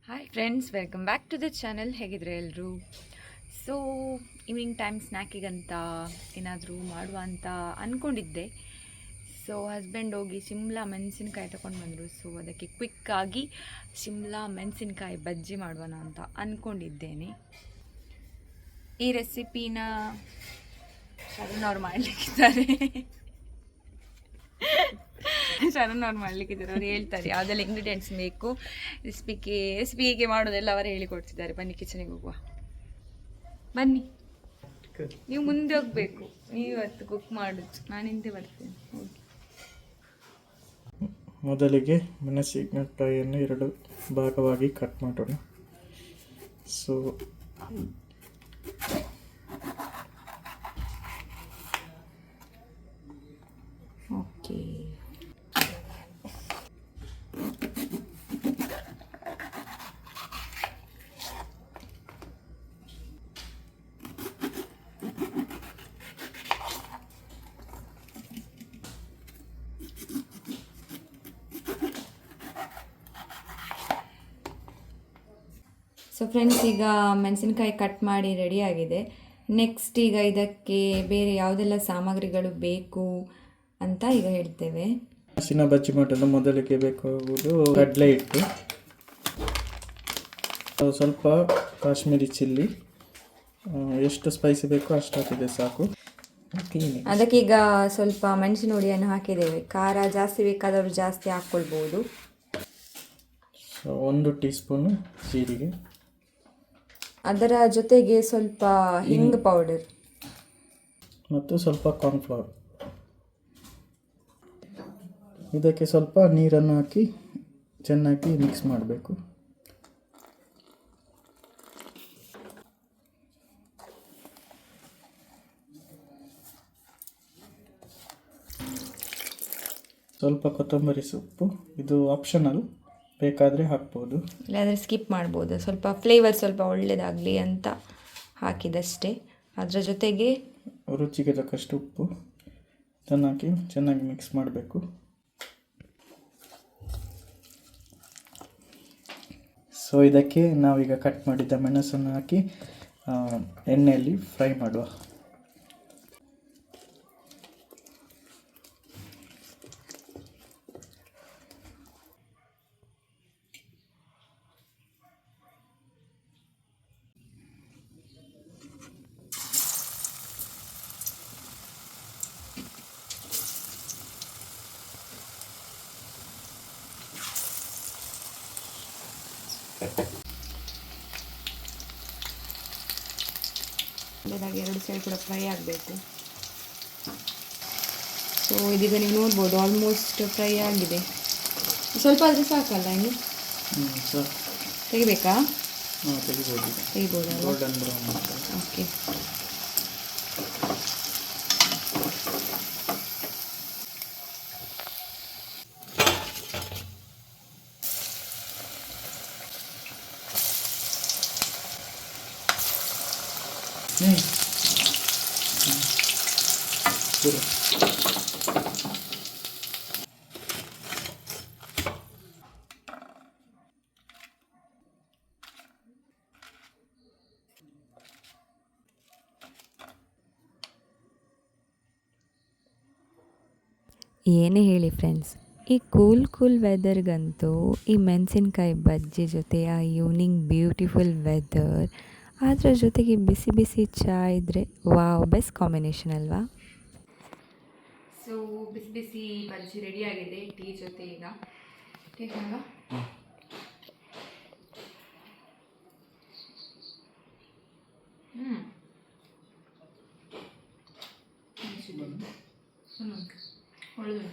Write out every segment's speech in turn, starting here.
Hi friends, welcome back to the channel. ಹೇಗಿದ್ರೆ ಎಲ್ಲರೂ? So evening time ಸ್ನ್ಯಾಕಿಗಂತ ಏನಾದರೂ ಮಾಡುವ ಅಂತ ಅಂದ್ಕೊಂಡಿದ್ದೆ. ಸೊ ಹಸ್ಬೆಂಡ್ ಹೋಗಿ ಶಿಮ್ಲಾ ಮೆಣಸಿನ್ಕಾಯಿ ತೊಗೊಂಡು ಬಂದರು. ಸೊ ಅದಕ್ಕೆ ಕ್ವಿಕ್ಕಾಗಿ ಶಿಮ್ಲಾ ಮೆಣಸಿನ್ಕಾಯಿ ಬಜ್ಜಿ ಮಾಡುವಣ ಅಂತ ಅಂದ್ಕೊಂಡಿದ್ದೇನೆ. ಈ ರೆಸಿಪಿನ ಶರಣ್ ಅವ್ರು ಮಾಡಲಿಕ್ಕಿದ್ದಾರೆ. ಅವ್ರು ಮಾಡಲಿಕ್ಕಿದ್ದಾರೆ. ಅವ್ರು ಹೇಳ್ತಾರೆ ಯಾವುದೆಲ್ಲ ಇಂಗ್ರೀಡಿಯೆಂಟ್ಸ್ ಬೇಕು, ರೆಸಿಪಿಗೆ ಮಾಡೋದೆಲ್ಲ ಅವರು ಹೇಳಿಕೊಡ್ತಿದ್ದಾರೆ. ಬನ್ನಿ ಕಿಚನಿಗೆ ಹೋಗುವ. ಬನ್ನಿ, ನೀವು ಮುಂದೆ ಹೋಗಬೇಕು. ನೀವು ಇವತ್ತು ಕುಕ್ ಮಾಡೋದು, ನಾನು ಹಿಂದೆ ಬರ್ತೇನೆ. ಹೋಗಿ. ಮೊದಲಿಗೆ ಮೆಣಸಿನಕಾಯಿಯನ್ನು 2 ಭಾಗವಾಗಿ ಕಟ್ ಮಾಡೋಣ. ಸೊ ಓಕೆ, ಸೊ ಫ್ರೆಂಡ್ಸ್, ಈಗ ಮೆಣಸಿನ್ಕಾಯಿ ಕಟ್ ಮಾಡಿ ರೆಡಿಯಾಗಿದೆ. ನೆಕ್ಸ್ಟ್ ಈಗ ಇದಕ್ಕೆ ಬೇರೆ ಯಾವುದೆಲ್ಲ ಸಾಮಗ್ರಿಗಳು ಬೇಕು ಅಂತ ಈಗ ಹೇಳ್ತೇವೆ. ಮೆಣಸಿನ ಬಜ್ಜಿ ಮಾಡಲು ಮೊದಲಿಗೆ ಬೇಕಾಗುವುದು ಕಡಲೆ ಹಿಟ್ಟು, ಸ್ವಲ್ಪ ಕಾಶ್ಮೀರಿ ಚಿಲ್ಲಿ, ಎಷ್ಟು ಸ್ಪೈಸಿ ಬೇಕೋ ಅಷ್ಟು ಹಾಕಿದೆ ಸಾಕು. ಅದಕ್ಕೀಗ ಸ್ವಲ್ಪ ಮೆಣಸಿನ ಹುಡಿಯನ್ನು ಹಾಕಿದ್ದೇವೆ. ಖಾರ ಜಾಸ್ತಿ ಬೇಕಾದವರು ಜಾಸ್ತಿ ಹಾಕ್ಕೊಳ್ಬೋದು. ಸೊ 1 ಟೀ ಸ್ಪೂನು ಜೀರಿಗೆ, ಅದರ ಜೊತೆಗೆ ಸ್ವಲ್ಪ ಹಿಂಗ್ ಪೌಡರ್ ಮತ್ತು ಸ್ವಲ್ಪ ಕಾರ್ನ್ಫ್ಲವರ್. ಇದಕ್ಕೆ ಸ್ವಲ್ಪ ನೀರನ್ನು ಹಾಕಿ ಚೆನ್ನಾಗಿ ಮಿಕ್ಸ್ ಮಾಡಬೇಕು. ಸ್ವಲ್ಪ ಕೊತ್ತಂಬರಿ ಸೊಪ್ಪು, ಇದು ಆಪ್ಷನಲ್, ಬೇಕಾದರೆ ಹಾಕ್ಬೋದು, ಇಲ್ಲಾಂದರೆ ಸ್ಕಿಪ್ ಮಾಡ್ಬೋದು. ಸ್ವಲ್ಪ ಫ್ಲೇವರ್ ಸ್ವಲ್ಪ ಒಳ್ಳೆಯದಾಗಲಿ ಅಂತ ಹಾಕಿದಷ್ಟೇ. ಅದರ ಜೊತೆಗೆ ರುಚಿಗೆ ತಕ್ಕಷ್ಟು ಉಪ್ಪು, ಇದನ್ನು ಹಾಕಿ ಚೆನ್ನಾಗಿ ಮಿಕ್ಸ್ ಮಾಡಬೇಕು. ಸೊ ಇದಕ್ಕೆ ನಾವೀಗ ಕಟ್ ಮಾಡಿದ್ದ ಮೆಣಸನ್ನು ಹಾಕಿ ಎಣ್ಣೆಯಲ್ಲಿ ಫ್ರೈ ಮಾಡುವ. ಒಳ್ಳೆಯದಾಗಿ 2 ಸೈಡ್ ಕೂಡ ಫ್ರೈ ಆಗಬೇಕು. ಸೊ ಇದೀಗ ನೀವು ನೋಡ್ಬೋದು ಆಲ್ಮೋಸ್ಟ್ ಫ್ರೈ ಆಗಿದೆ. ಸ್ವಲ್ಪ ಆದರೆ ಸಾಕಲ್ಲ, ಇನ್ನು ತೆಗಿಬೇಕಾ? ತೆಗಿಬೋದಲ್ಲ? ಓಕೆ. ಏನೇ ಹೇಳಿ ಫ್ರೆಂಡ್ಸ್, ಈ ಕೂಲ್ ವೆದರ್ಗಂತೂ ಈ ಮೆಣಸಿನ್ಕಾಯಿ ಬಜ್ಜಿ ಜೊತೆ ಆ ಈವ್ನಿಂಗ್ ಬ್ಯೂಟಿಫುಲ್ ವೆದರ್, ಅದರ ಜೊತೆಗೆ ಬಿಸಿ ಬಿಸಿ ಚಹಾ ಇದ್ದರೆ ವಾವ್, ಬೆಸ್ಟ್ ಕಾಂಬಿನೇಷನ್ ಅಲ್ವಾ? ಸೊ ಬಿಸಿ ಬಿಸಿ ಬಜ್ಜಿ ರೆಡಿಯಾಗಿದೆ ಟೀ ಜೊತೆ. ಈಗ ಟೇಕಲ್ಲ? ಒಳ್ಳೆದು.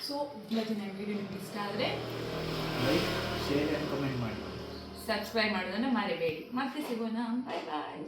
ಸೊ ಇವತ್ತಿನ ವಿಡಿಯೋ ನಿಮ್ಗೆ ಇಷ್ಟ ಆದರೆ ಲೈಕ್, ಶೇರ್ ಆ್ಯಂಡ್ ಕಮೆಂಟ್ ಮಾಡಿ, ಸಬ್ಸ್ಕ್ರೈಬ್ ಮಾಡೋದನ್ನು ಮರಿಬೇಡಿ. ಮತ್ತೆ ಸಿಗೋಣ. ಬಾಯ್ ಬಾಯ್.